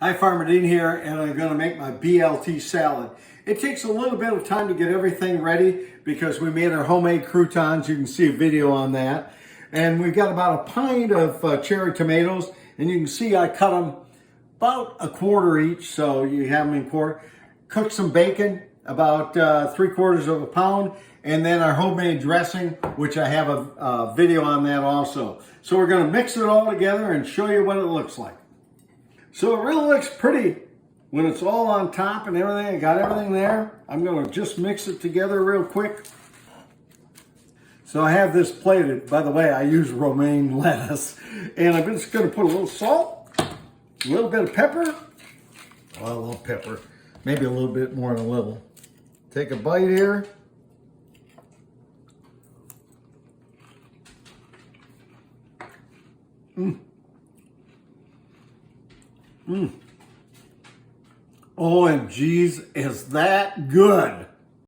Hi, Farmer Dean here, and I'm going to make my BLT salad. It takes a little bit of time to get everything ready because we made our homemade croutons. You can see a video on that. And we've got about a pint of cherry tomatoes, and you can see I cut them about a quarter each, so you have them in quarter. Cook some bacon, about 3/4 of a pound, and then our homemade dressing, which I have a video on that also. So we're going to mix it all together and show you what it looks like. So it really looks pretty when it's all on top and everything. I got everything there. I'm going to just mix it together real quick. So I have this plated. By the way, I use romaine lettuce. And I'm just going to put a little salt, a little bit of pepper. Oh, I love pepper. Maybe a little bit more than a little. Take a bite here. OMGs, is that good?